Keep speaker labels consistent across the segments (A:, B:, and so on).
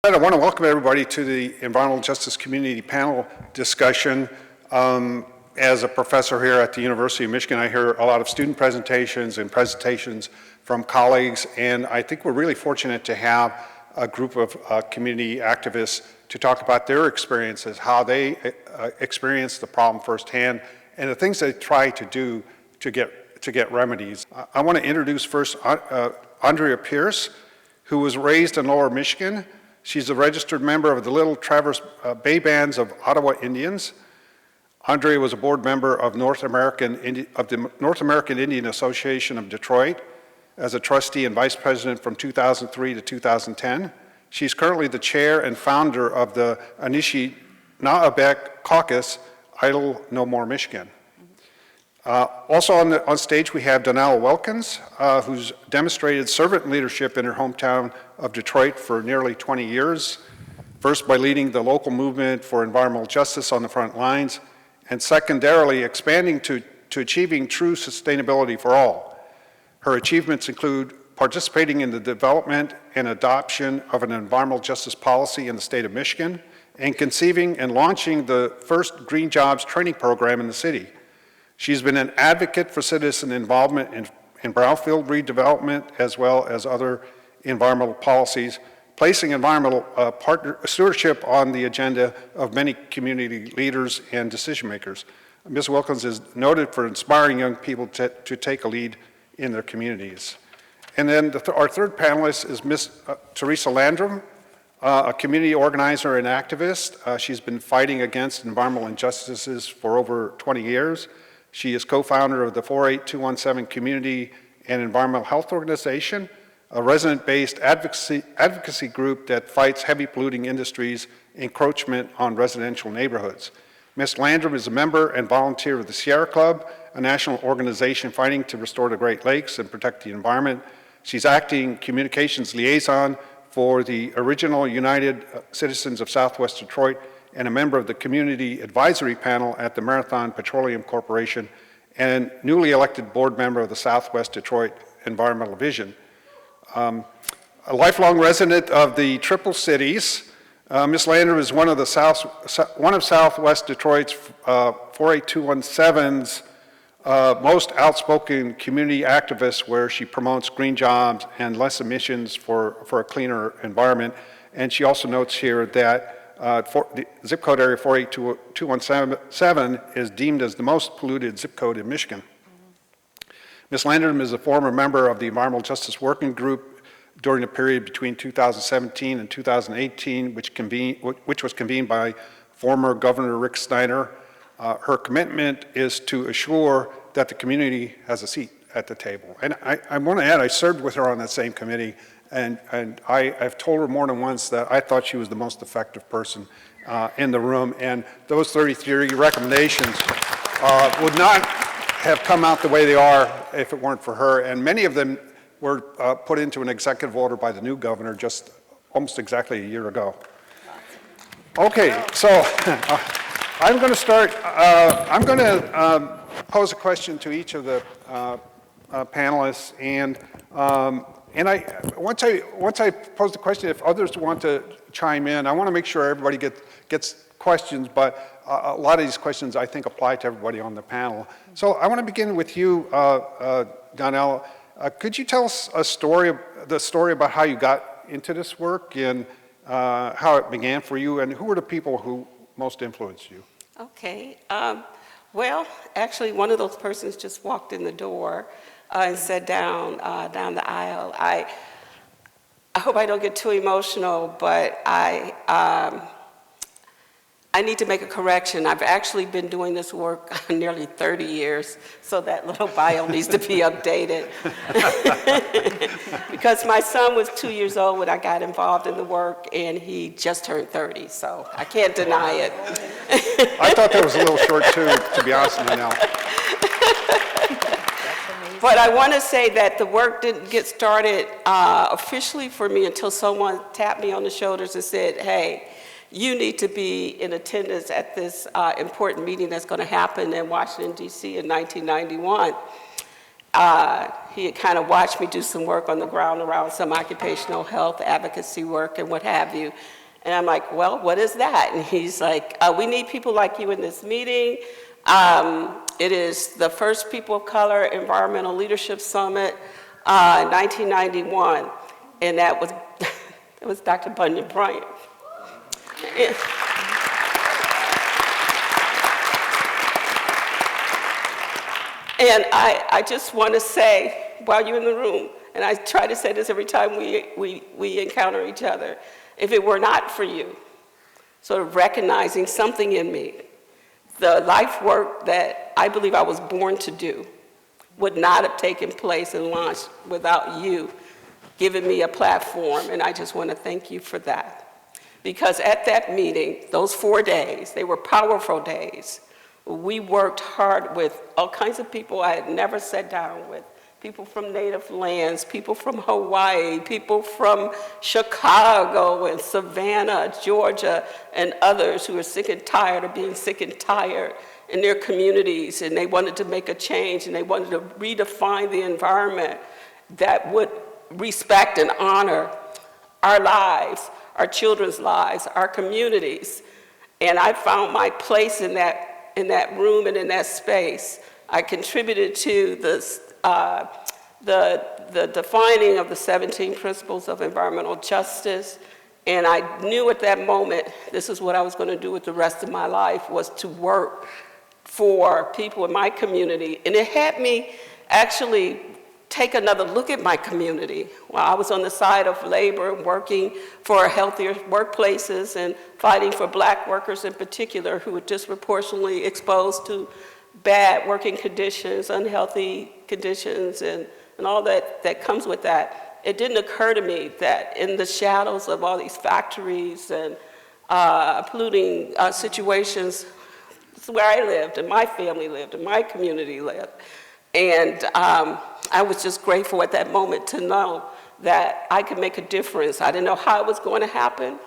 A: I want to welcome everybody to the Environmental Justice Community Panel discussion. As a professor here at the University of Michigan, I hear a lot of student presentations and presentations from colleagues, and I think we're really fortunate to have a group of community activists to talk about their experiences, how they experience the problem firsthand, and the things they try to do to get remedies. I want to introduce first Andrea Pierce, who was raised in Lower Michigan. She's a registered member of the Little Traverse Bay Bands of Ottawa Indians. Andrea was a board member of the North American Indian Association of Detroit as a trustee and vice president from 2003 to 2010. She's currently the chair and founder of the Anishinaabek Caucus, Idle No More Michigan. Also on stage we have Donele Wilkins, who's demonstrated servant leadership in her hometown of Detroit for nearly 20 years, first by leading the local movement for environmental justice on the front lines, and secondarily expanding to achieving true sustainability for all. Her achievements include participating in the development and adoption of an environmental justice policy in the state of Michigan, and conceiving and launching the first Green Jobs training program in the city. She's been an advocate for citizen involvement in brownfield redevelopment as well as other environmental policies, placing environmental stewardship on the agenda of many community leaders and decision makers. Ms. Wilkins is noted for inspiring young people to take a lead in their communities. And then our third panelist is Ms. Theresa Landrum, a community organizer and activist. She's been fighting against environmental injustices for over 20 years. She is co-founder of the 48217 Community and Environmental Health Organization, a resident-based advocacy group that fights heavy polluting industries' encroachment on residential neighborhoods. Ms. Landrum is a member and volunteer of the Sierra Club, a national organization fighting to restore the Great Lakes and protect the environment. She's acting communications liaison for the original United Citizens of Southwest Detroit and a member of the Community Advisory Panel at the Marathon Petroleum Corporation, and newly elected board member of the Southwest Detroit Environmental Vision. A lifelong resident of the Triple Cities, Ms. Landrum is one of Southwest Detroit's 48217's most outspoken community activists, where she promotes green jobs and less emissions for a cleaner environment. And she also notes here that the zip code area 48217 is deemed as the most polluted zip code in Michigan. Ms. Landrum is a former member of the Environmental Justice Working Group during the period between 2017 and 2018, which was convened by former Governor Rick Snyder. Her commitment is to assure that the community has a seat at the table. And I want to add, I served with her on that same committee, and I've told her more than once that I thought she was the most effective person in the room, and those 33 recommendations would not have come out the way they are if it weren't for her, and many of them were put into an executive order by the new governor just almost exactly a year ago. Okay, so I'm going to start, I'm going to pose a question to each of the panelists, and once I pose the question, if others want to chime in, I want to make sure everybody gets questions, but a lot of these questions I think apply to everybody on the panel. So I want to begin with you, Donele. Could you tell us the story about how you got into this work and how it began for you, and who were the people who most influenced you?
B: Okay. Well, actually, one of those persons just walked in the door and sat down the aisle. I hope I don't get too emotional, but I need to make a correction. I've actually been doing this work nearly 30 years, so that little bio needs to be updated. Because my son was 2 years old when I got involved in the work, and he just turned 30, so I can't deny it.
A: I thought that was a little short too, to be honest with you now.
B: But I want to say that the work didn't get started officially for me until someone tapped me on the shoulders and said, hey, you need to be in attendance at this important meeting that's going to happen in Washington, D.C. in 1991. he had kind of watched me do some work on the ground around some occupational health advocacy work and what have you. And I'm like, well, what is that? And he's like, we need people like you in this meeting. It is the first People of Color Environmental Leadership Summit in 1991. And that was, it was Dr. Bunyan Bryant. And I just want to say, while you're in the room, and I try to say this every time we encounter each other, if it were not for you, sort of recognizing something in me, the life work that I believe I was born to do would not have taken place and launched without you giving me a platform, and I just want to thank you for that. Because at that meeting, those 4 days, they were powerful days. We worked hard with all kinds of people I had never sat down with, people from native lands, people from Hawaii, people from Chicago and Savannah, Georgia, and others who are sick and tired of being sick and tired in their communities, and they wanted to make a change, and they wanted to redefine the environment that would respect and honor our lives, our children's lives, our communities. And I found my place in that room and in that space. I contributed to the defining of the 17 principles of environmental justice, and I knew at that moment this is what I was going to do with the rest of my life, was to work for people in my community. And it had me actually take another look at my community. While I was on the side of labor and working for healthier workplaces and fighting for Black workers in particular who were disproportionately exposed to bad working conditions, unhealthy conditions, and all that comes with that, it didn't occur to me that in the shadows of all these factories and polluting situations, this is where I lived, and my family lived, and my community lived. And I was just grateful at that moment to know that I could make a difference. I didn't know how it was going to happen.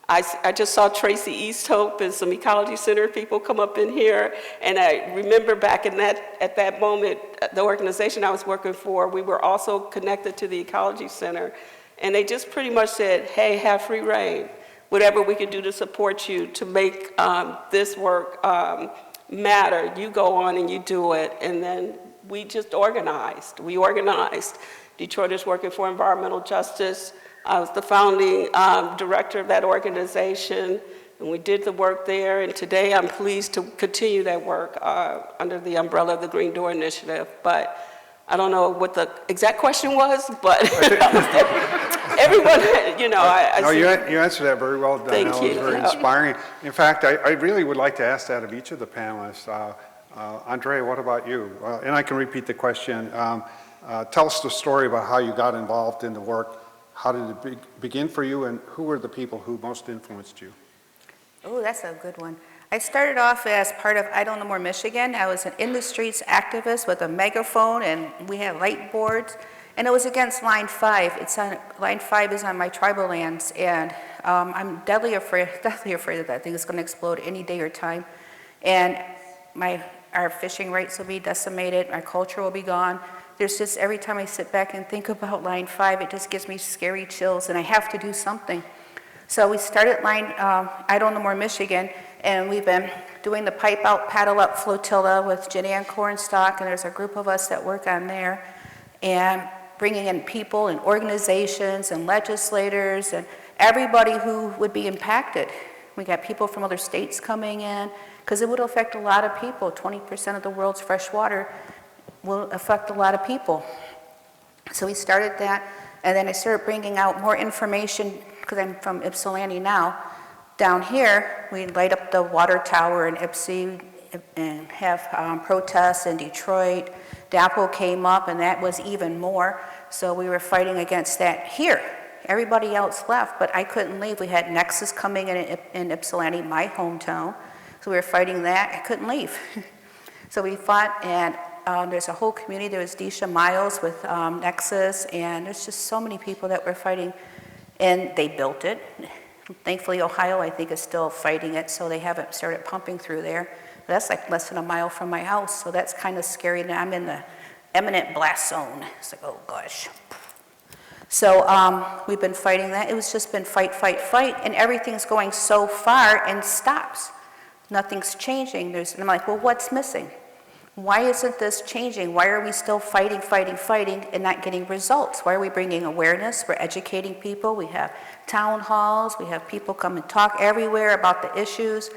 B: I just saw Tracy Easthope and some Ecology Center people come up in here, and I remember back at that moment, the organization I was working for, we were also connected to the Ecology Center, and they just pretty much said, hey, have free reign. Whatever we can do to support you to make this work matter, you go on and you do it. And then we just organized. We organized. Detroiters Working for Environmental Justice. I was the founding director of that organization, and we did the work there. And today I'm pleased to continue that work under the umbrella of the Green Door Initiative. But I don't know what the exact question was, but everyone, you know,
A: No, you answered that very well, Donele.
B: Thank you.
A: It was very inspiring. In fact, I really would like to ask that of each of the panelists. Andrea, what about you? And I can repeat the question. Tell us the story about how you got involved in the work. How did it begin for you, and who were the people who most influenced you?
C: Oh, that's a good one. I started off as part of Idle No More Michigan. I was an in the streets activist with a megaphone, and we had light boards, and it was against Line 5. Line 5 is on my tribal lands, and I'm deathly afraid of that thing. It's going to explode any day or time, and our fishing rights will be decimated, our culture will be gone. There's just, every time I sit back and think about Line 5, it just gives me scary chills, and I have to do something. So we started Idle No More Michigan, and we've been doing the pipe out, paddle up flotilla with Janann Cornstalk, and there's a group of us that work on there, and bringing in people and organizations and legislators and everybody who would be impacted. We got people from other states coming in, because it would affect a lot of people. 20% of the world's fresh water will affect a lot of people. So we started that, and then I started bringing out more information, because I'm from Ypsilanti now. Down here, we light up the water tower in Ypsi and have protests in Detroit. DAPO came up, and that was even more. So we were fighting against that here. Everybody else left, but I couldn't leave. We had Nexus coming in Ypsilanti, my hometown. So we were fighting that. I couldn't leave. So we fought, and there's a whole community. There was Deisha Miles with Nexus, and there's just so many people that were fighting, and they built it. Thankfully, Ohio, I think, is still fighting it, so they haven't started pumping through there. But that's like less than a mile from my house, so that's kind of scary. And I'm in eminent blast zone. It's like, oh gosh. So we've been fighting that. It was just been fight, fight, fight, and everything's going so far and stops. Nothing's changing. And I'm like, well, what's missing? Why isn't this changing? Why are we still fighting, fighting, fighting and not getting results? Why are we bringing awareness? We're educating people. We have town halls. We have people come and talk everywhere about the issues.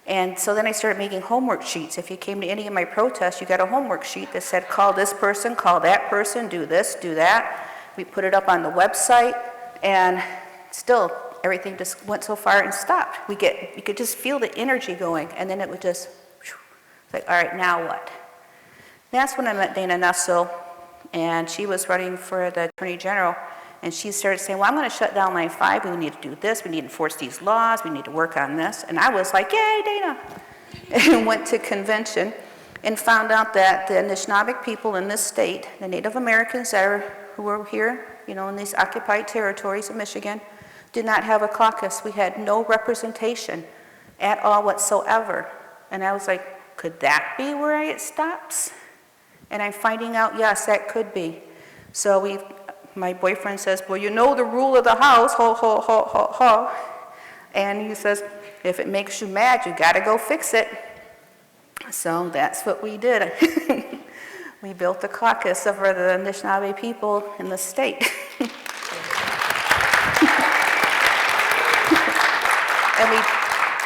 C: And so then I started making homework sheets. If you came to any of my protests, you got a homework sheet that said, call this person, call that person, do this, do that. We put it up on the website, and still everything just went so far and stopped. You could just feel the energy going, and then it would just, it's like, all right, now what? That's when I met Dana Nessel, and she was running for the Attorney General, and she started saying, well, I'm going to shut down Line 5, we need to do this, we need to enforce these laws, we need to work on this. And I was like, yay, Dana! And went to convention and found out that the Anishinaabek people in this state, the Native Americans who were here, in these occupied territories of Michigan, did not have a caucus. We had no representation at all whatsoever. And I was like, could that be where it stops? And I'm finding out, yes, that could be. So my boyfriend says, well, you know the rule of the house, ho, ho, ho, ho, ho. And he says, if it makes you mad, you got to go fix it. So that's what we did. We built the caucus of the Anishinaabe people in the state. And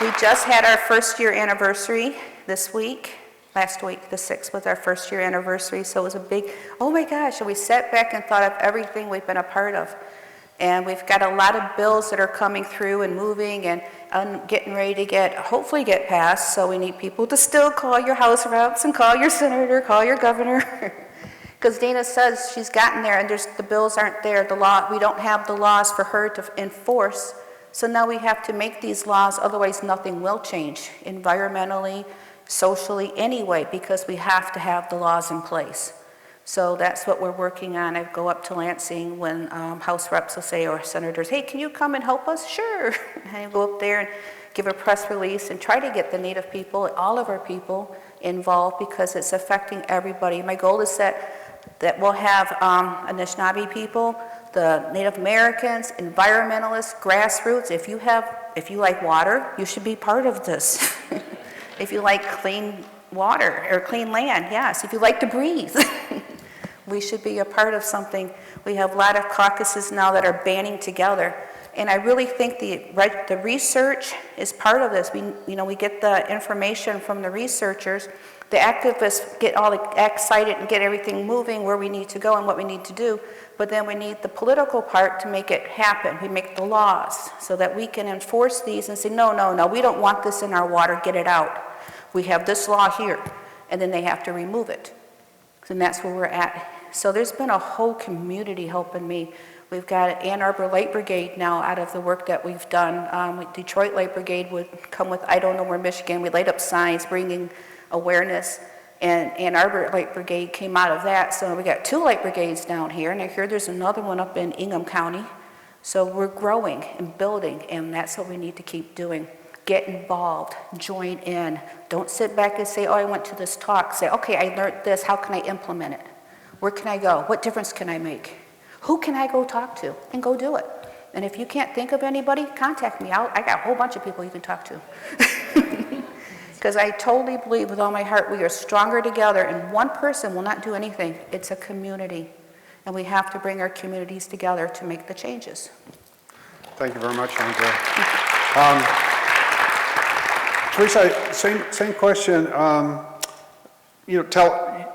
C: we just had our first year anniversary this week. Last week, the 6th, was our first year anniversary, so it was a big, oh my gosh, and we sat back and thought of everything we've been a part of. And we've got a lot of bills that are coming through and moving and getting ready to hopefully get passed, so we need people to still call your House reps and call your senator, call your governor. Because Dana says she's gotten there and the bills aren't there, we don't have the laws for her to enforce, so now we have to make these laws, otherwise nothing will change, environmentally, socially anyway, because we have to have the laws in place. So that's what we're working on. I go up to Lansing when House reps will say, or senators, hey, can you come and help us? Sure. And I go up there and give a press release and try to get the Native people, all of our people, involved because it's affecting everybody. My goal is that we'll have Anishinaabe people, the Native Americans, environmentalists, grassroots. If you like water, you should be part of this. If you like clean water or clean land, yes. If you like to breathe, we should be a part of something. We have a lot of caucuses now that are banding together. And I really think the research is part of this. We get the information from the researchers. The activists get all excited and get everything moving where we need to go and what we need to do. But then we need the political part to make it happen. We make the laws so that we can enforce these and say, no, no, no, we don't want this in our water, get it out. We have this law here. And then they have to remove it. And that's where we're at. So there's been a whole community helping me. We've got Ann Arbor Light Brigade now out of the work that we've done. Detroit Light Brigade would come with I Don't Know Where Michigan. We light up signs bringing awareness. And Ann Arbor Light Brigade came out of that. So we got 2 light brigades down here. And I hear there's another one up in Ingham County. So we're growing and building. And that's what we need to keep doing. Get involved, join in. Don't sit back and say, oh, I went to this talk. Say, okay, I learned this, how can I implement it? Where can I go? What difference can I make? Who can I go talk to? And go do it. And if you can't think of anybody, contact me. I got a whole bunch of people you can talk to. Because I totally believe with all my heart we are stronger together and one person will not do anything. It's a community. And we have to bring our communities together to make the changes.
A: Thank you very much, Andrea. Theresa, same question.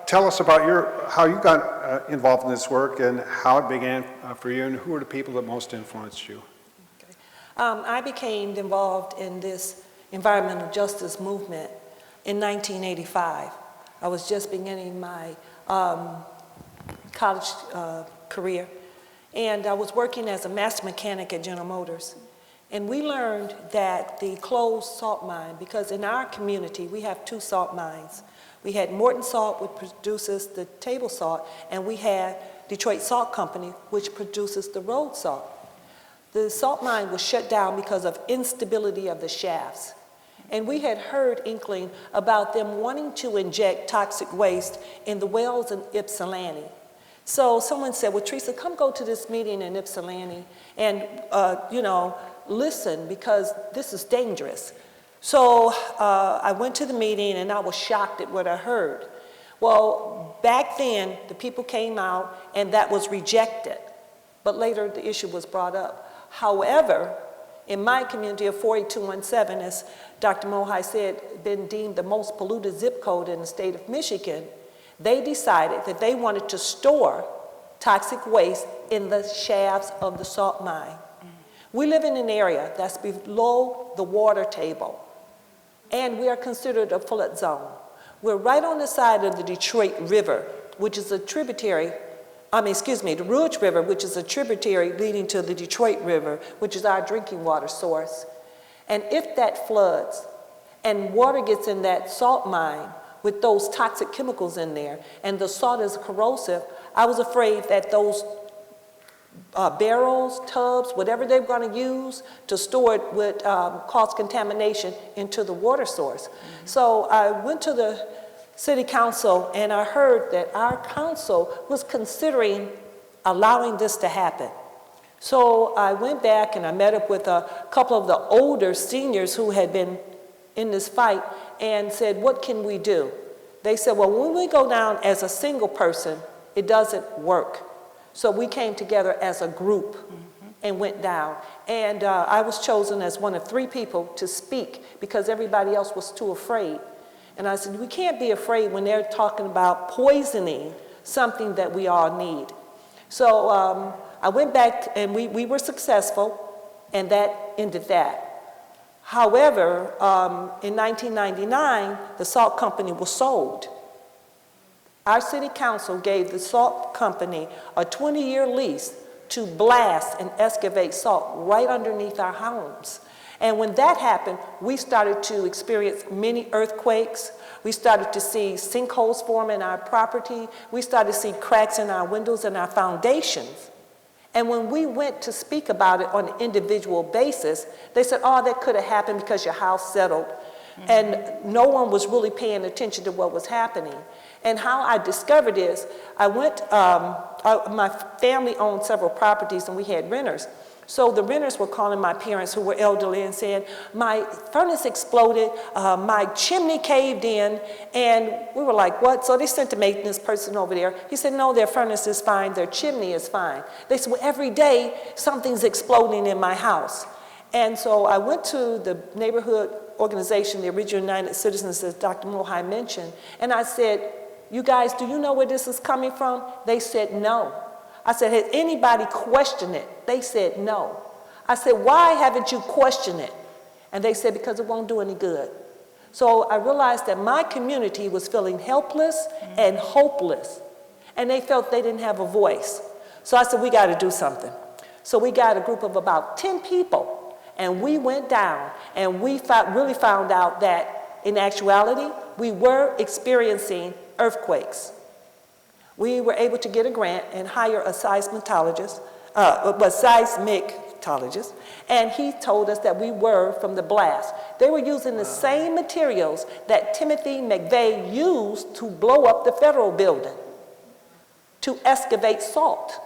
A: Tell us about how you got involved in this work and how it began for you, and who are the people that most influenced you?
D: Okay. I became involved in this environmental justice movement in 1985. I was just beginning my college career, and I was working as a master mechanic at General Motors. And we learned that the closed salt mine, because in our community we have 2 salt mines. We had Morton Salt, which produces the table salt, and we had Detroit Salt Company, which produces the road salt. The salt mine was shut down because of instability of the shafts. And we had heard inkling about them wanting to inject toxic waste in the wells in Ypsilanti. So someone said, well, Theresa, come go to this meeting in Ypsilanti and, listen, because this is dangerous. So I went to the meeting and I was shocked at what I heard. Well, back then, the people came out and that was rejected. But later the issue was brought up. However, in my community of 48217, as Dr. Mohai said, been deemed the most polluted zip code in the state of Michigan, they decided that they wanted to store toxic waste in the shafts of the salt mine. We live in an area that's below the water table, and we are considered a flood zone. We're right on the side of the Detroit River, which is a tributary, the Rouge River, which is a tributary leading to the Detroit River, which is our drinking water source. And if that floods and water gets in that salt mine with those toxic chemicals in there, and the salt is corrosive, I was afraid that those barrels, tubs, whatever they're going to use to store it would cause contamination into the water source. So I went to the city council and I heard that our council was considering allowing this to happen. So I went back and I met up with a couple of the older seniors who had been in this fight and said, what can we do? They said, well, when we go down as a single person, it doesn't work. So we came together as a group and went down. And I was chosen as one of 3 people to speak because everybody else was too afraid. And I said, we can't be afraid when they're talking about poisoning something that we all need. So I went back and we were successful, and that ended that. However, in 1999, the salt company was sold. Our city council gave the salt company a 20-year lease to blast and excavate salt right underneath our homes. And when that happened, we started to experience many earthquakes. We started to see sinkholes form in our property. We started to see cracks in our windows and our foundations. And when we went to speak about it on an individual basis, they said, oh, that could have happened because your house settled. And no one was really paying attention to what was happening. And how I discovered is, my family owned several properties and we had renters. So the renters were calling my parents who were elderly and saying, my furnace exploded, my chimney caved in, and we were like, what? So they sent the maintenance person over there. He said, no, their furnace is fine, their chimney is fine. They said, well, every day something's exploding in my house. And so I went to the neighborhood organization, the Original United Citizens, as Dr. Mohai mentioned, and I said, you guys, do you know where this is coming from? They said, no. I said, has anybody questioned it? They said, no. I said, why haven't you questioned it? And they said, because it won't do any good. So I realized that my community was feeling helpless and hopeless, and they felt they didn't have a voice. So I said, we got to do something. So we got a group of about 10 people, and we went down, and we really found out that in actuality, we were experiencing earthquakes. We were able to get a grant and hire a seismologist, and he told us that we were from the blast. They were using the same materials that Timothy McVeigh used to blow up the federal building, to excavate salt.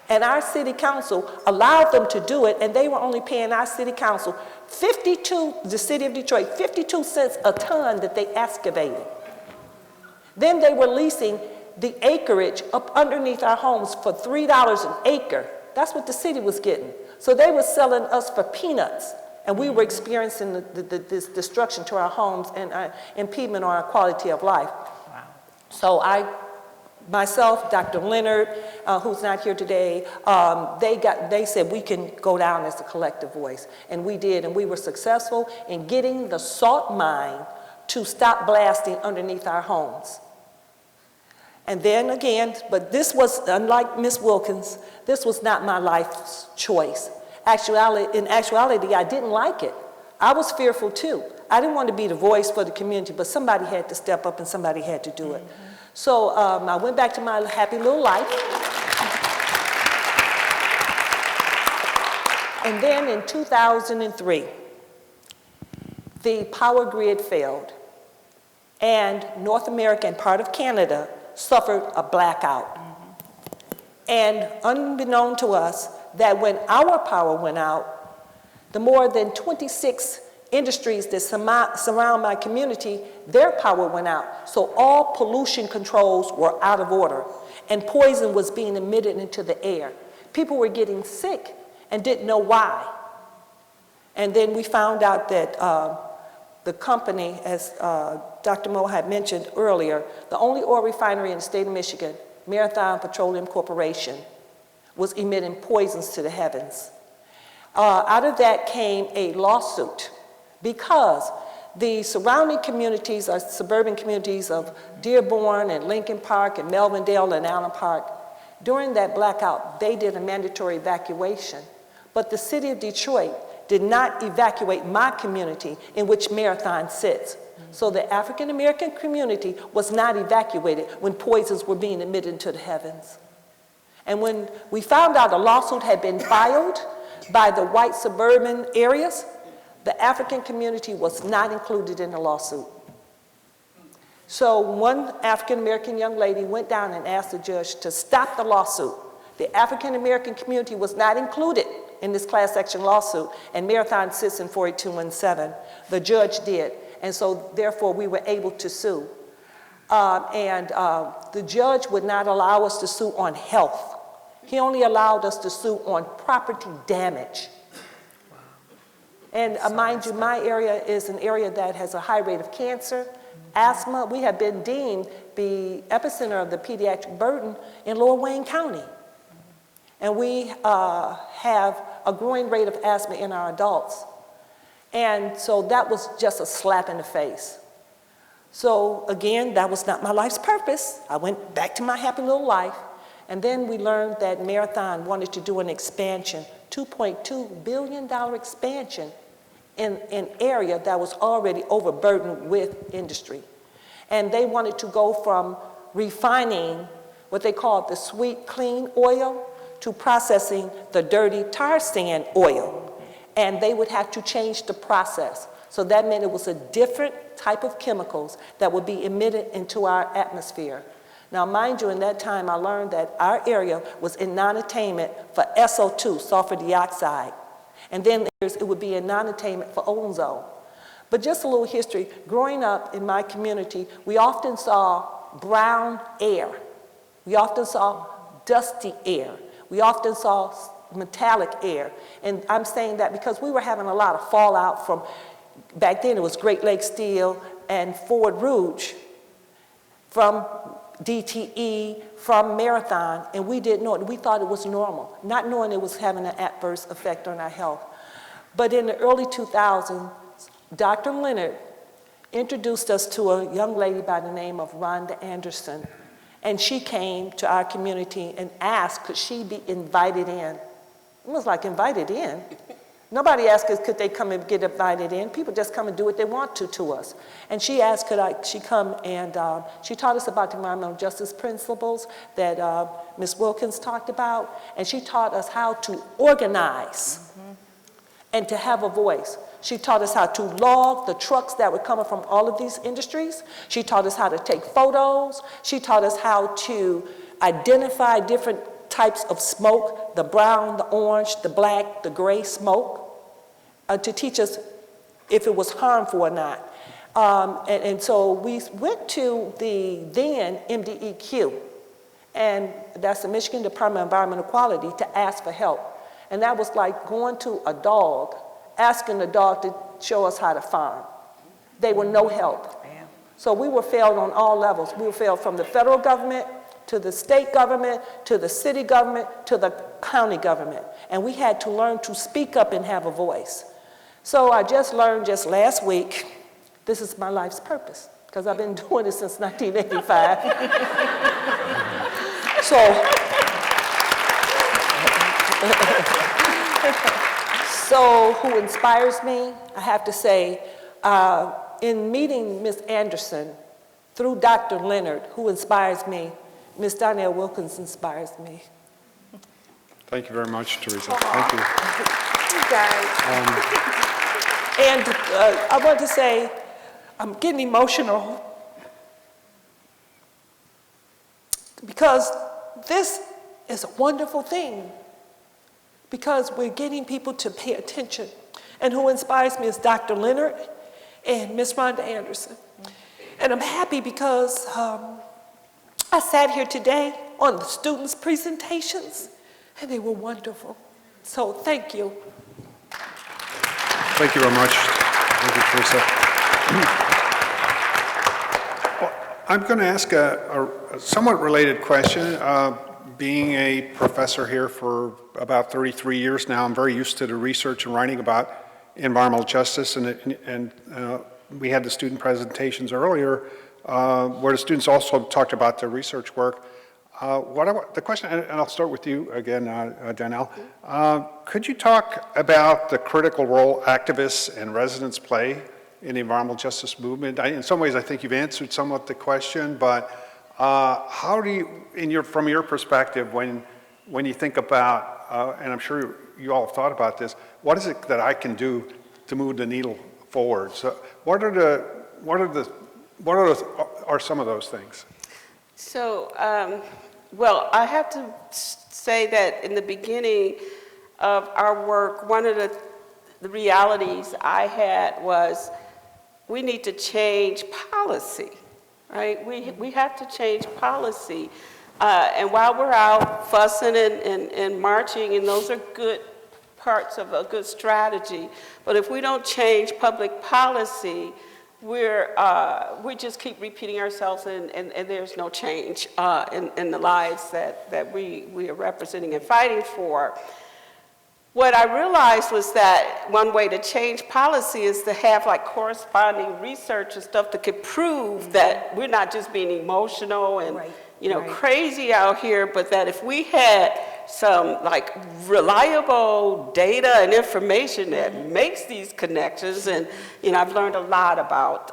D: And our city council allowed them to do it, and they were only paying our city council the city of Detroit, 52 cents a ton that they excavated. Then they were leasing the acreage up underneath our homes for $3 an acre. That's what the city was getting. So they were selling us for peanuts, and we were experiencing this destruction to our homes and impediment on our quality of life.
C: Wow.
D: So myself, Dr. Leonard, who's not here today, they said we can go down as a collective voice, and we did, and we were successful in getting the salt mine to stop blasting underneath our homes. And then again, but this was, unlike Ms. Wilkins, this was not my life's choice. In actuality, I didn't like it. I was fearful too. I didn't want to be the voice for the community, but somebody had to step up and somebody had to do it. So I went back to my happy little life. And then in 2003, the power grid failed, and North America and part of Canada suffered a blackout. And unbeknown to us, that when our power went out, the more than 26 industries that surround my community, their power went out. So all pollution controls were out of order, and poison was being emitted into the air. People were getting sick and didn't know why. And then we found out that the company, as Dr. Mohai mentioned earlier, the only oil refinery in the state of Michigan, Marathon Petroleum Corporation, was emitting poisons to the heavens. Out of that came a lawsuit because the surrounding communities, our suburban communities of Dearborn and Lincoln Park and Melvindale and Allen Park, during that blackout, they did a mandatory evacuation. But the city of Detroit did not evacuate my community in which Marathon sits. So the African American community was not evacuated when poisons were being emitted into the heavens. And when we found out a lawsuit had been filed by the white suburban areas, the African community was not included in the lawsuit. So one African American young lady went down and asked the judge to stop the lawsuit. The African American community was not included in this class action lawsuit, and Marathon sits in 48217. The judge did, and so therefore we were able to sue. The judge would not allow us to sue on health. He only allowed us to sue on property damage. And mind you, my area is an area that has a high rate of cancer, asthma. We have been deemed the epicenter of the pediatric burden in Lower Wayne County. And we have a growing rate of asthma in our adults. And so that was just a slap in the face. So again, that was not my life's purpose. I went back to my happy little life. And then we learned that Marathon wanted to do an expansion, $2.2 billion expansion in an area that was already overburdened with industry. And they wanted to go from refining what they called the sweet, clean oil to processing the dirty tar sand oil. And they would have to change the process. So that meant it was a different type of chemicals that would be emitted into our atmosphere. Now, mind you, in that time, I learned that our area was in non-attainment for SO2, sulfur dioxide. And then it would be in non-attainment for ozone. But just a little history, growing up in my community, we often saw brown air. We often saw dusty air. We often saw metallic air. And I'm saying that because we were having a lot of fallout from, back then it was Great Lakes Steel and Ford Rouge, from DTE, from Marathon, and we didn't know it. We thought it was normal, not knowing it was having an adverse effect on our health. But in the early 2000s, Dr. Leonard introduced us to a young lady by the name of Rhonda Anderson, and she came to our community and asked, could she be invited in? It was like, invited in? Nobody asked us, could they come and get invited in? People just come and do what they want to us. And she asked, could she come, and she taught us about the environmental justice principles that Ms. Wilkins talked about, and she taught us how to organize and to have a voice. She taught us how to log the trucks that were coming from all of these industries. She taught us how to take photos. She taught us how to identify different types of smoke, the brown, the orange, the black, the gray smoke, to teach us if it was harmful or not. And so we went to the then MDEQ, and that's the Michigan Department of Environmental Quality, to ask for help. And that was like going to a dog, asking the dog to show us how to farm. They were no help. So we were failed on all levels. We were failed from the federal government, to the state government, to the city government, to the county government. And we had to learn to speak up and have a voice. So I just learned just last week, this is my life's purpose, because I've been doing it since 1985. So who inspires me? I have to say, in meeting Ms. Anderson, through Dr. Leonard, who inspires me, Ms. Donele Wilkins inspires me.
A: Thank you very much, Theresa. Thank you.
C: You guys.
D: And I want to say, I'm getting emotional because this is a wonderful thing, because we're getting people to pay attention. And who inspires me is Dr. Leonard and Miss Rhonda Anderson. And I'm happy because I sat here today on the students' presentations, and they were wonderful. So thank you.
A: Thank you very much. Thank you, Theresa. Well, I'm going to ask a somewhat related question. Being a professor here for about 33 years now, I'm very used to the research and writing about environmental justice, and we had the student presentations earlier where the students also talked about their research work. The question, and I'll start with you again, Donele. Could you talk about the critical role activists and residents play in the environmental justice movement? In some ways, I think you've answered somewhat the question, but how do you, from your perspective, when you think about, and I'm sure you all have thought about this, what is it that I can do to move the needle forward? So, what are some of those things?
B: So, well, I have to say that in the beginning of our work, one of the realities I had was we need to change policy, right? We have to change policy. And while we're out fussing and marching, and those are good parts of a good strategy, but if we don't change public policy, we just keep repeating ourselves, and there's no change in the lives that we are representing and fighting for. What I realized was that one way to change policy is to have like corresponding research and stuff that could prove that we're not just being emotional and crazy out here, but that if we had some like reliable data and information that makes these connections, and I've learned a lot about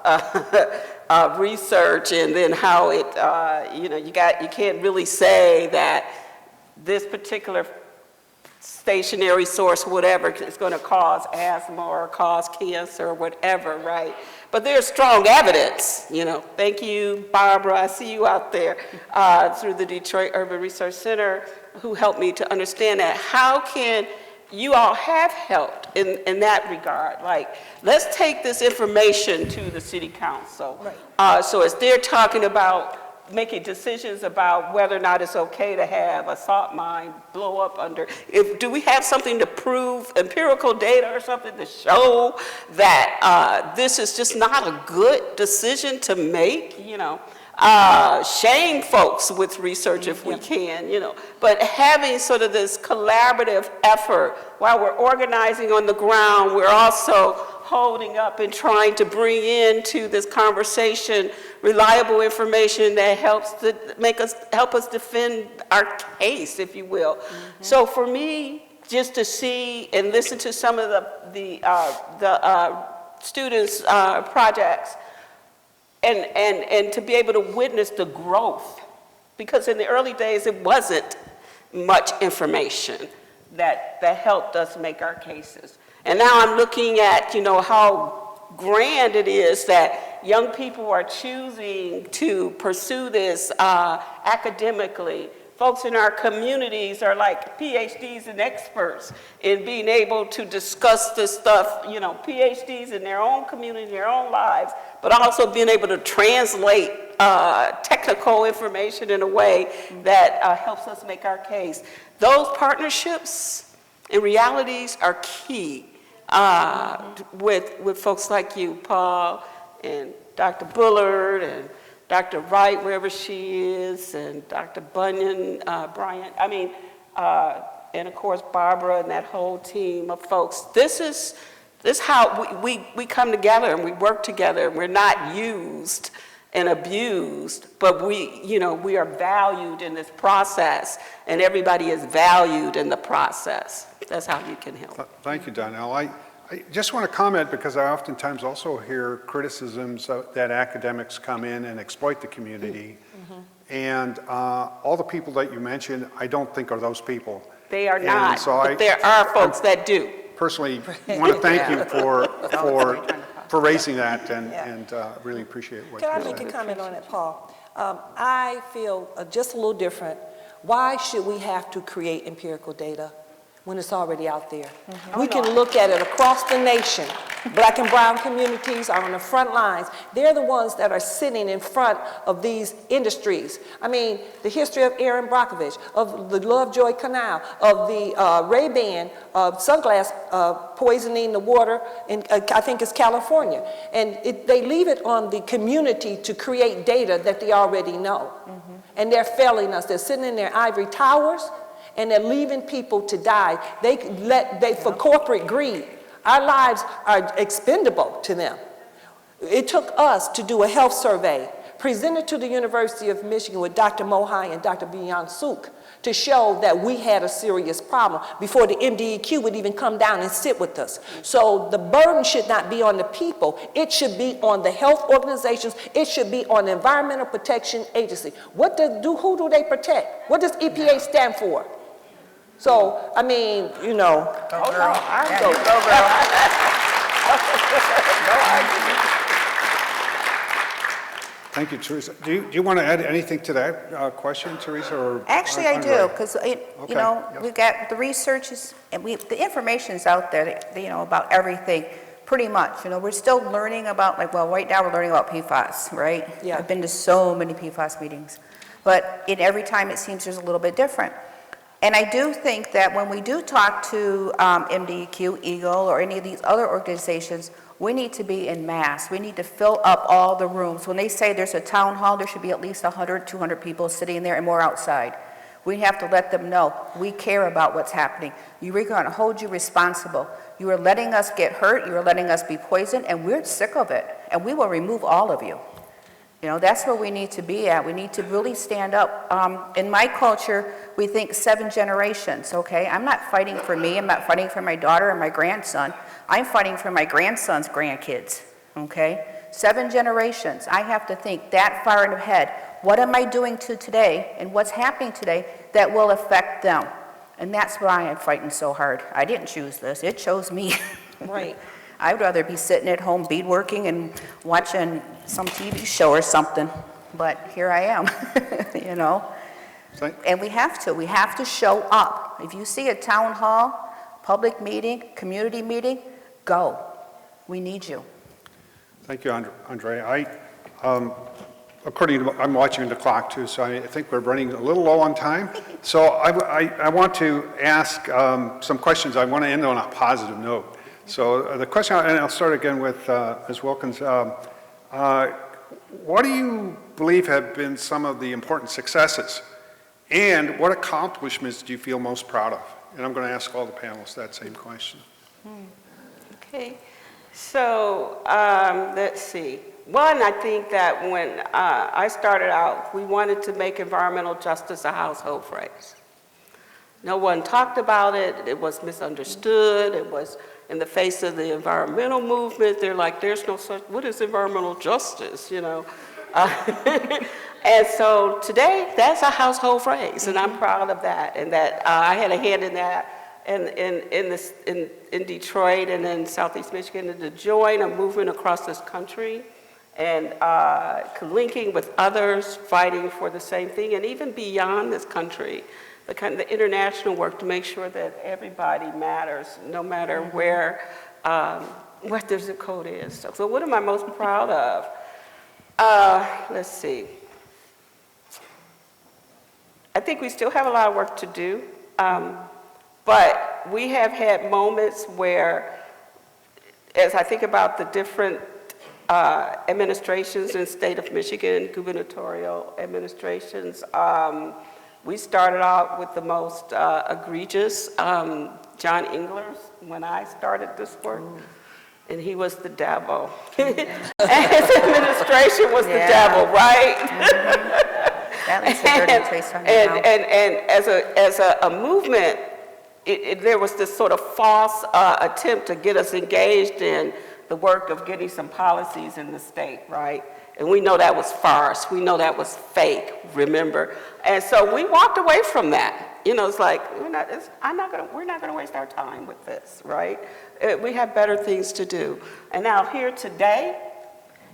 B: research, and then how it you can't really say that this particular stationary source, whatever, is going to cause asthma or cause cancer or whatever, right? But there's strong evidence, Thank you, Barbara. I see you out there through the Detroit Urban Research Center, who helped me to understand that. How can you all have helped in that regard? Like, let's take this information to the city council. Right. So as they're talking about making decisions about whether or not it's okay to have a salt mine blow up under, do we have something to prove, empirical data or something to show that this is just not a good decision to make, shame folks with research if we can, but having sort of this collaborative effort while we're organizing on the ground, we're also holding up and trying to bring into this conversation reliable information that helps to help us defend our case, if you will. Mm-hmm. So for me, just to see and listen to some of the students' projects, and to be able to witness the growth, because in the early days it wasn't much information that helped us make our cases. And now I'm looking at, how grand it is that young people are choosing to pursue this academically. Folks in our communities are like PhDs and experts in being able to discuss this stuff, PhDs in their own community, their own lives, but also being able to translate technical information in a way that helps us make our case. Those partnerships and realities are key with folks like you, Paul, and Dr. Bullard, and Dr. Wright, wherever she is, and Dr. Bryant, and of course Barbara and that whole team of folks. This is how we come together and we work together. We're not used and abused, but we are valued in this process, and everybody is valued in the process. That's how you can help.
A: Thank you, Donele. I just want to comment, because I oftentimes also hear criticisms that academics come in and exploit the community. Mm-hmm. And all the people that you mentioned, I don't think are those people.
B: They are not,
A: so
B: but there are folks that do.
A: personally want to thank you for raising that
D: Yeah.
A: and really appreciate what
D: Can I
A: you
D: make
A: said.
D: a comment on it, Paul? I feel just a little different. Why should we have to create empirical data when it's already out there? We can look at it across the nation. Black and brown communities are on the front lines. They're the ones that are sitting in front of these industries. I mean, the history of Erin Brockovich, of the Lovejoy Canal, of the Ray-Ban sunglass poisoning the water in, I think it's California. And they leave it on the community to create data that they already know. And they're failing us. They're sitting in their ivory towers, and they're leaving people to die. For corporate greed. Our lives are expendable to them. It took us to do a health survey presented to the University of Michigan with Dr. Mohai and Dr. Bian-Suk to show that we had a serious problem before the MDEQ would even come down and sit with us. So the burden should not be on the people. It should be on the health organizations. It should be on the Environmental Protection Agency. Who do they protect? What does EPA stand for? So, I mean, you know.
C: Go girl. Go girl.
A: Thank you, Theresa. Do you want to add anything to that question, Theresa? Or
C: Actually, I
A: Andrea?
C: do, because,
A: Okay, yeah.
C: we've got the research is, and the information's out there, about everything, pretty much. We're still learning about, right now we're learning about PFAS, right?
D: Yeah.
C: I've been to so many PFAS meetings. But every time it seems there's a little bit different. And I do think that when we do talk to MDEQ, EGLE, or any of these other organizations, we need to be in mass. We need to fill up all the rooms. When they say there's a town hall, there should be at least 100, 200 people sitting there and more outside. We have to let them know we care about what's happening. We're going to hold you responsible. You are letting us get hurt. You are letting us be poisoned, and we're sick of it. And we will remove all of you. That's where we need to be at. We need to really stand up. In my culture, we think 7 generations, okay? I'm not fighting for me. I'm not fighting for my daughter and my grandson. I'm fighting for my grandson's grandkids, okay? 7 generations. I have to think that far ahead. What am I doing today and what's happening today that will affect them? And that's why I'm fighting so hard. I didn't choose this. It chose me.
D: Right.
C: I'd rather be sitting at home beadworking and watching some TV show or something, but here I am, And we have to show up. If you see a town hall, public meeting, community meeting, go. We need you.
A: Thank you, Andrea. I'm watching the clock too, so I think we're running a little low on time. So I want to ask some questions. I want to end on a positive note. So the question, and I'll start again with Ms. Wilkins. What do you believe have been some of the important successes? And what accomplishments do you feel most proud of? And I'm going to ask all the panelists that same question.
B: Okay, so let's see. One, I think that when I started out, we wanted to make environmental justice a household phrase. No one talked about it. It was misunderstood. It was in the face of the environmental movement. They're like, there's no such, what is environmental justice, And so today, that's a household phrase, and I'm proud of that. And that I had a hand in that in Detroit and in Southeast Michigan to join a movement across this country and linking with others, fighting for the same thing, and even beyond this country, the international work to make sure that everybody matters, no matter where, what their zip code is. So what am I most proud of? Let's see. I think we still have a lot of work to do, but we have had moments where, as I think about the different administrations in the state of Michigan, gubernatorial administrations, we started out with the most egregious, John Englers, when I started this work, and he was the devil. And his administration was the devil, right?
C: That leaves a dirty taste on your mouth.
B: And as a movement, there was this sort of false attempt to get us engaged in the work of getting some policies in the state, right? And we know that was farce. We know that was fake, remember? And so we walked away from that, You know, it's like, we're not gonna waste our time with this, right? We have better things to do. And now here today,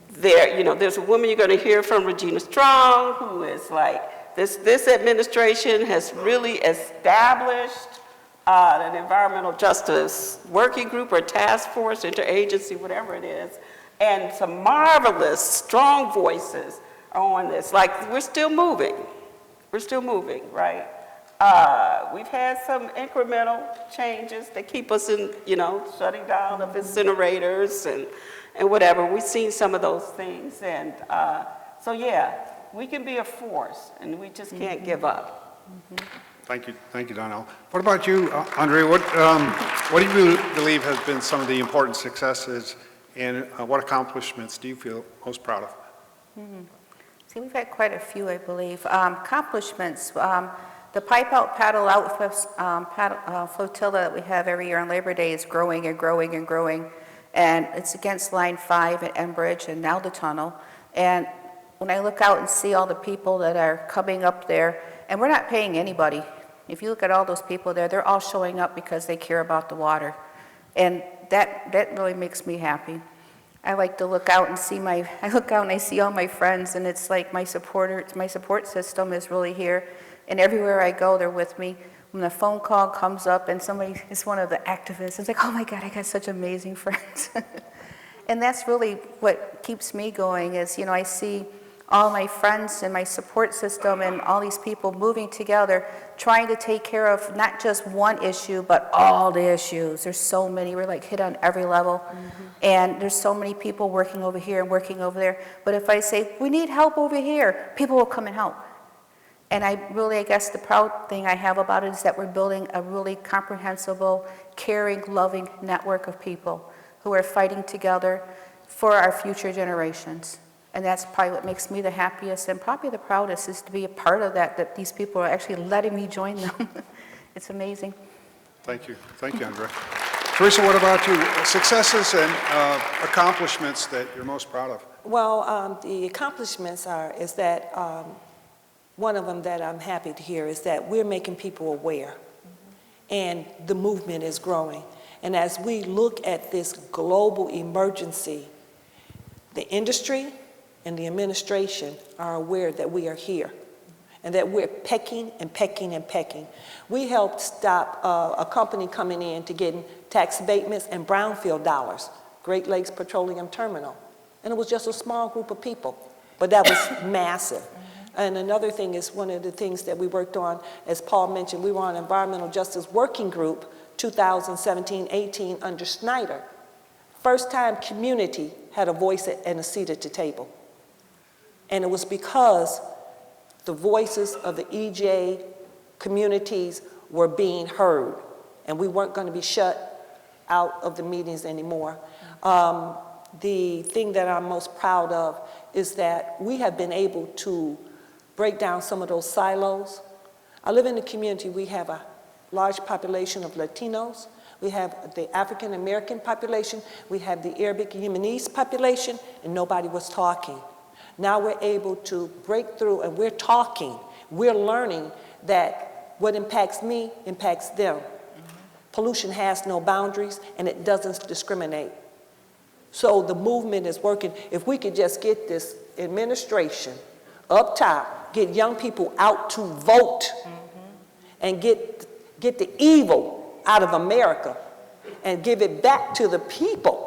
B: there's a woman you're gonna hear from, Regina Strong, who is like, this administration has really established an environmental justice working group or task force, interagency, whatever it is, and some marvelous, strong voices are on this. Like, we're still moving, right? We've had some incremental changes that keep us in, shutting down of incinerators and whatever. We've seen some of those things, and so yeah, we can be a force, and we just can't give up.
A: Thank you, Donele. What about you, Andrea? What do you believe has been some of the important successes, and what accomplishments do you feel most proud of?
C: See, we've had quite a few, I believe. Accomplishments, the Pipe Out, Paddle Out flotilla that we have every year on Labor Day is growing and growing and growing, and it's against Line 5 at Enbridge and now the tunnel. And when I look out and see all the people that are coming up there, and we're not paying anybody. If you look at all those people there, they're all showing up because they care about the water. And that really makes me happy. I like to look out and I see all my friends, and it's like my support system is really here. And everywhere I go, they're with me. When the phone call comes up and somebody is one of the activists, it's like, oh my God, I got such amazing friends. And that's really what keeps me going is, I see all my friends and my support system and all these people moving together, trying to take care of not just one issue, but all the issues. There's so many, we're like hit on every level. And there's so many people working over here and working over there. But if I say, we need help over here, people will come and help. And I guess the proud thing I have about it is that we're building a really comprehensible, caring, loving network of people who are fighting together for our future generations. And that's probably what makes me the happiest and probably the proudest is to be a part of that these people are actually letting me join them. It's amazing.
A: Thank you, Andrea. Theresa, what about you? Successes and accomplishments that you're most proud of?
D: Well, the accomplishments is that one of them that I'm happy to hear is that we're making people aware, and the movement is growing. And as we look at this global emergency, the industry and the administration are aware that we are here and that we're pecking and pecking and pecking. We helped stop a company coming in to getting tax abatements and brownfield dollars, Great Lakes Petroleum Terminal. And it was just a small group of people, but that was massive. And another thing is one of the things that we worked on, as Paul mentioned, we were on Environmental Justice Working Group 2017-18 under Snyder. First time community had a voice and a seat at the table. And it was because the voices of the EJ communities were being heard, and we weren't going to be shut out of the meetings anymore. The thing that I'm most proud of is that we have been able to break down some of those silos. I live in a community, we have a large population of Latinos, we have the African American population, we have the Arabic Yemenese population, and nobody was talking. Now we're able to break through and we're talking. We're learning that what impacts me impacts them. Pollution has no boundaries and it doesn't discriminate. So the movement is working. If we could just get this administration up top, get young people out to vote and get the evil out of America and give it back to the people.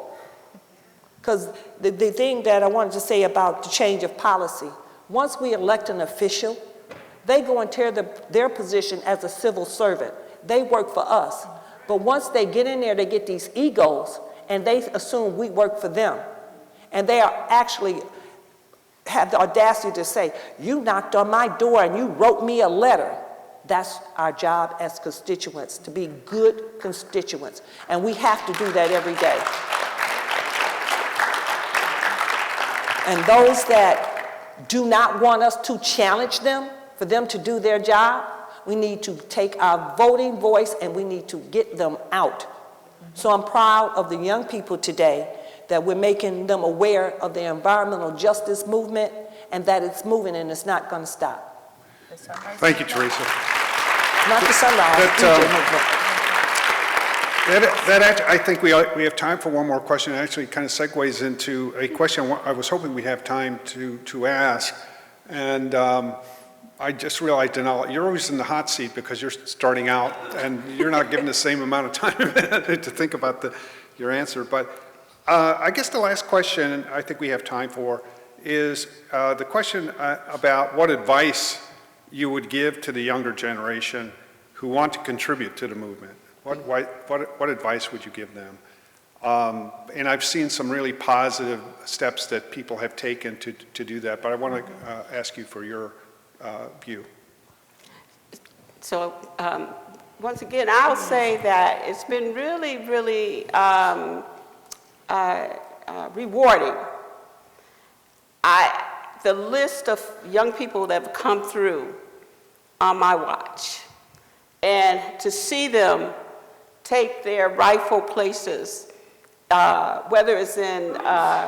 D: Because the thing that I wanted to say about the change of policy, once we elect an official, they go and tear their position as a civil servant. They work for us. But once they get in there, they get these egos, and they assume we work for them. And they are actually have the audacity to say, you knocked on my door and you wrote me a letter. That's our job as constituents, to be good constituents. And we have to do that every day. And those that do not want us to challenge them, for them to do their job, we need to take our voting voice and we need to get them out. So I'm proud of the young people today that we're making them aware of the environmental justice movement and that it's moving and it's not going to stop.
A: Thank you, Theresa.
D: Not the sunrise.
A: I think we have time for one more question. It actually kind of segues into a question I was hoping we'd have time to ask. And I just realized, Donele, you're always in the hot seat because you're starting out and you're not given the same amount of time to think about your answer. But I guess the last question I think we have time for is the question about what advice you would give to the younger generation who want to contribute to the movement. What advice would you give them? And I've seen some really positive steps that people have taken to do that, but I want to ask you for your view.
B: So once again, I'll say that it's been really, really rewarding. The list of young people that have come through on my watch, and to see them take their rightful places, whether it's in the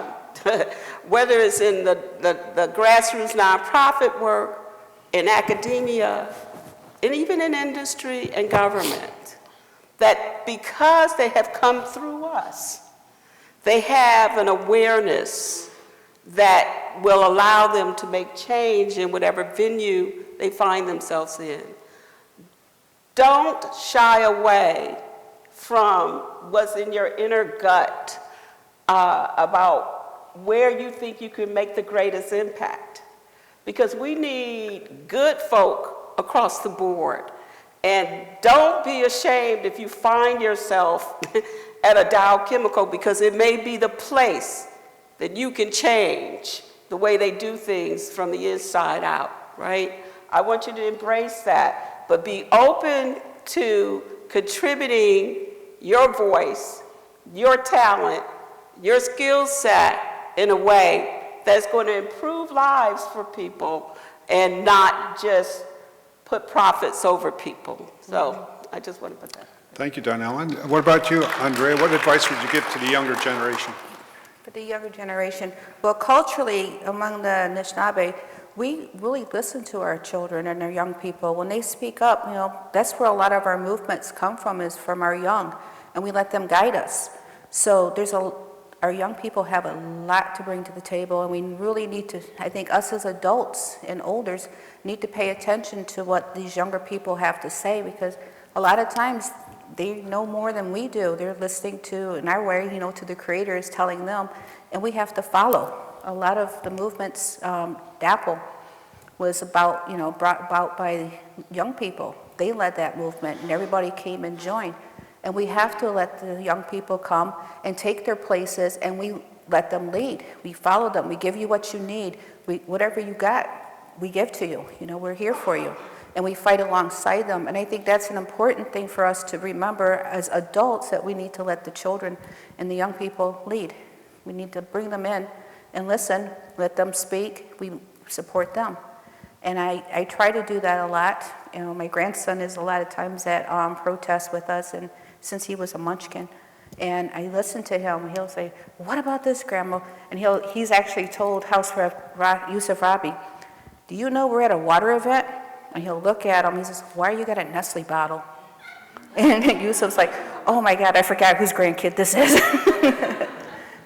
B: grassroots nonprofit work, in academia, and even in industry and government, that because they have come through us, they have an awareness that will allow them to make change in whatever venue they find themselves in. Don't shy away from what's in your inner gut about where you think you can make the greatest impact. Because we need good folk across the board. And don't be ashamed if you find yourself at a Dow Chemical, because it may be the place that you can change the way they do things from the inside out, right? I want you to embrace that, but be open to contributing your voice, your talent, your skill set in a way that's going to improve lives for people and not just put profits over people. So I just want to put that.
A: Thank you, Donele. And what about you, Andrea? What advice would you give to the younger generation?
C: For the younger generation, well, culturally, among the Anishinaabe, we really listen to our children and our young people. When they speak up, you know, that's where a lot of our movements come from, is from our young, and we let them guide us. So our young people have a lot to bring to the table, and we really need to, I think us as adults and elders need to pay attention to what these younger people have to say, because a lot of times they know more than we do. They're listening to, in our way, you know, to the Creator is telling them, and we have to follow. A lot of the movements, DAPL was about, you know, brought about by young people. They led that movement, and everybody came and joined. And we have to let the young people come and take their places, and we let them lead. We follow them. We give you what you need. Whatever you got, we give to you. You know, we're here for you. And we fight alongside them. And I think that's an important thing for us to remember as adults, that we need to let the children and the young people lead. We need to bring them in and listen, let them speak. We support them. And I try to do that a lot. You know, my grandson is a lot of times at protests with us, and since he was a munchkin. And I listen to him. He'll say, "What about this, Grandma?" And he's actually told House Rep Yusuf Rabi, "Do you know we're at a water event?" And he'll look at him. He says, "Why you got a Nestle bottle?" And Yusuf's like, "Oh my God, I forgot whose grandkid this is."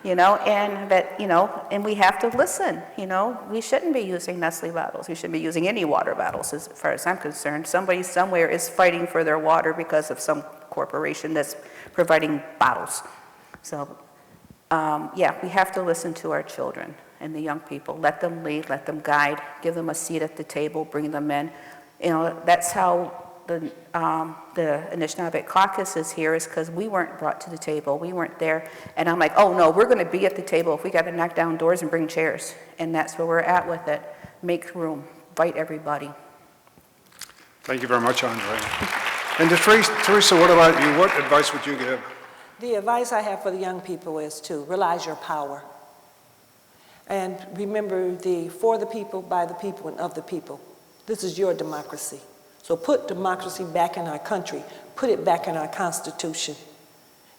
C: You know, and we have to listen. You know, we shouldn't be using Nestle bottles. We shouldn't be using any water bottles, as far as I'm concerned. Somebody somewhere is fighting for their water because of some corporation that's providing bottles. So, yeah, we have to listen to our children and the young people. Let them lead, let them guide, give them a seat at the table, bring them in. You know, that's how the Anishinaabek Caucus is here, is because we weren't brought to the table. We weren't there. And I'm like, oh no, we're going to be at the table if we got to knock down doors and bring chairs. And that's where we're at with it. Make room, invite everybody.
A: Thank you very much, Andrea. And Theresa, what about you? What advice would you give?
D: The advice I have for the young people is to realize your power. And remember for the people, by the people, and of the people. This is your democracy. So put democracy back in our country, put it back in our Constitution,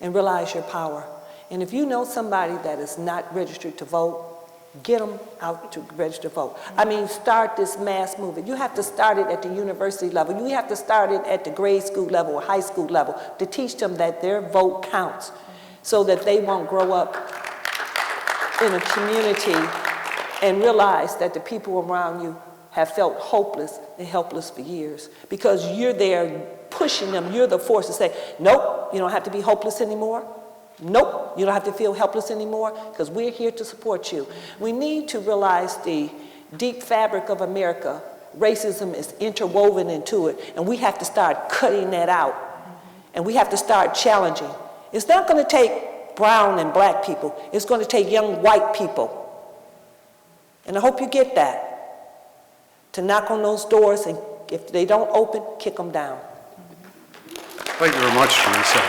D: and realize your power. And if you know somebody that is not registered to vote, get them out to register to vote. I mean, start this mass movement. You have to start it at the university level. You have to start it at the grade school level or high school level to teach them that their vote counts so that they won't grow up in a community and realize that the people around you have felt hopeless and helpless for years because you're there pushing them. You're the force to say, nope, you don't have to be hopeless anymore. Nope, you don't have to feel helpless anymore because we're here to support you. We need to realize the deep fabric of America. Racism is interwoven into it, and we have to start cutting that out. And we have to start challenging. It's not going to take brown and black people. It's going to take young white people. And I hope you get that. To knock on those doors, and if they don't open, kick them down.
A: Thank you very much, Theresa.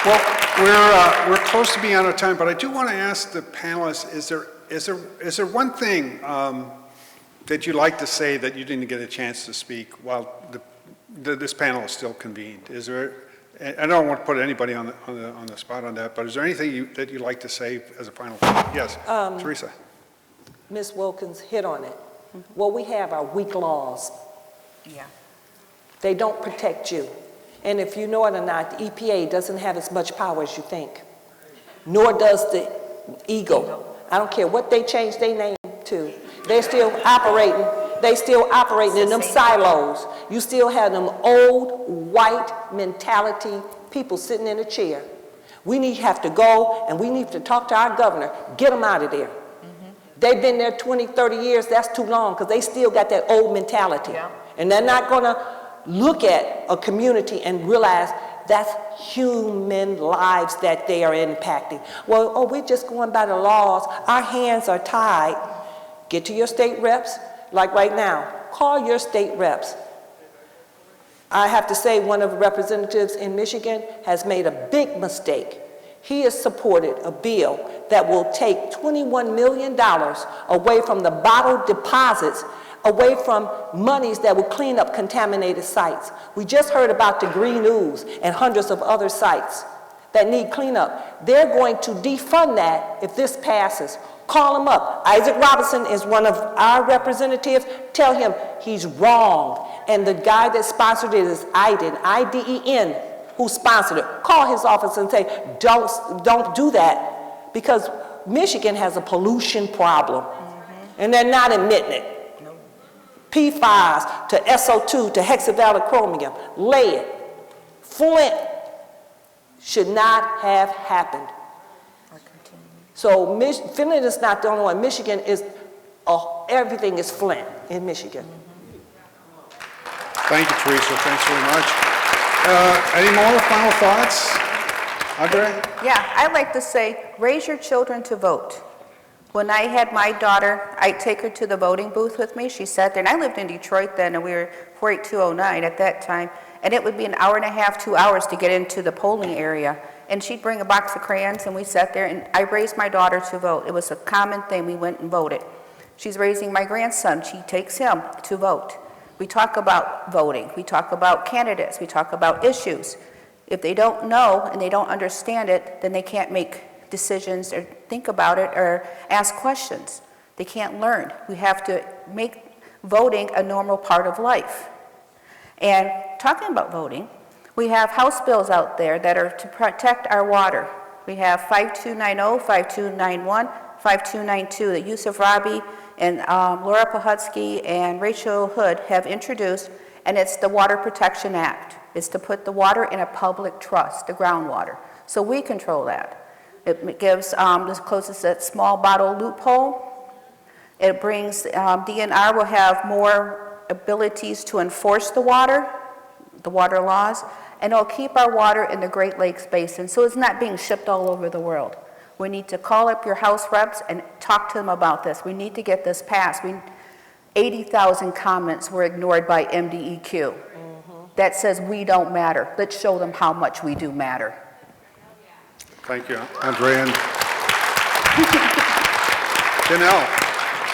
A: Well, we're close to being out of time, but I do want to ask the panelists, is there one thing that you'd like to say that you didn't get a chance to speak while this panel is still convened? Is there, I don't want to put anybody on the spot on that, but is there anything that you'd like to say as a final thought? Yes, Theresa.
D: Ms. Wilkins hit on it. What we have are weak laws.
C: Yeah.
D: They don't protect you. And if you know it or not, the EPA doesn't have as much power as you think, nor does the Eagle. I don't care what they change their name to. They're still operating. They still operating in them silos. You still have them old white mentality people sitting in a chair. We have to go and we need to talk to our governor, get them out of there. They've been there 20, 30 years, that's too long because they still got that old mentality. Yeah. And they're not gonna look at a community and realize that's human lives that they are impacting. Well, we're just going by the laws. Our hands are tied. Get to your state reps, like right now. Call your state reps. I have to say one of the representatives in Michigan has made a big mistake. He has supported a bill that will take $21 million away from the bottled deposits, away from monies that will clean up contaminated sites. We just heard about the green ooze and hundreds of other sites that need cleanup. They're going to defund that if this passes. Call him up. Isaac Robinson is one of our representatives. Tell him he's wrong. And the guy that sponsored it is IDEN, I-D-E-N, who sponsored it. Call his office and say, don't do that, because Michigan has a pollution problem, and they're not admitting it. PFAS to SO2 to hexavalpromium, lead, Flint should not have happened. So Flint is not the only one. Michigan is, everything is Flint in Michigan.
A: Thank you, Theresa. Thanks very much. Any more final thoughts? Andrea?
C: Yeah, I'd like to say, raise your children to vote. When I had my daughter, I'd take her to the voting booth with me. She sat there, and I lived in Detroit then, and we were 48209 at that time, and it would be an hour and a half, 2 hours to get into the polling area. And she'd bring a box of crayons, and we sat there, and I raised my daughter to vote. It was a common thing. We went and voted. She's raising my grandson. She takes him to vote. We talk about voting. We talk about candidates. We talk about issues. If they don't know and they don't understand it, then they can't make decisions or think about it or ask questions. They can't learn. We have to make voting a normal part of life. And talking about voting, we have House bills out there that are to protect our water. We have 5290, 5291, 5292 that Yusuf Rabi and Laura Pahutsky and Rachel Hood have introduced, and it's the Water Protection Act. It's to put the water in a public trust, the groundwater. So we control that. It gives, this closes that small bottle loophole. It brings, DNR will have more abilities to enforce the water laws, and it'll keep our water in the Great Lakes Basin, so it's not being shipped all over the world. We need to call up your House reps and talk to them about this. We need to get this passed. 80,000 comments were ignored by MDEQ. That says we don't matter. Let's show them how much we do matter.
A: Thank you, Andrea. Donele.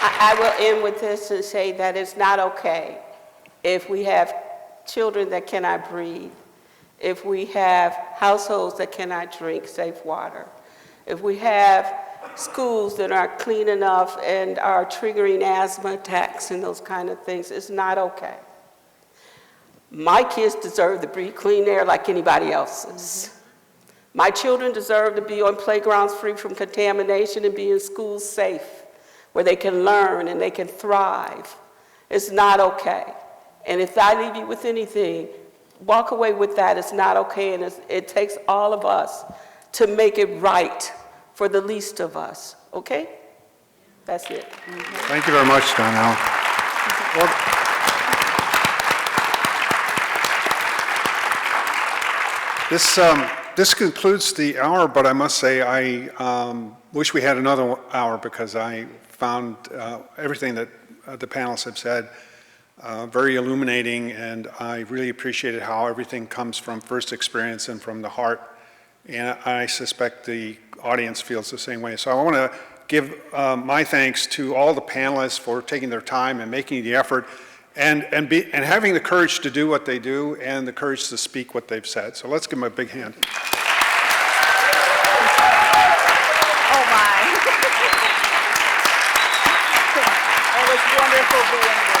B: I will end with this and say that it's not okay if we have children that cannot breathe, if we have households that cannot drink safe water, if we have schools that aren't clean enough and are triggering asthma attacks and those kind of things, it's not okay. My kids deserve to breathe clean air like anybody else's. My children deserve to be on playgrounds free from contamination and be in schools safe, where they can learn and they can thrive. It's not okay. And if I leave you with anything, walk away with that. It's not okay, and it takes all of us to make it right for the least of us, okay? That's it.
A: Thank you very much, Donele. Well, this concludes the hour, but I must say I wish we had another hour because I found everything that the panelists have said very illuminating, and I really appreciated how everything comes from first experience and from the heart, and I suspect the audience feels the same way. So I want to give my thanks to all the panelists for taking their time and making the effort and having the courage to do what they do and the courage to speak what they've said. So let's give them a big hand.
C: Oh, my. It was wonderful being here.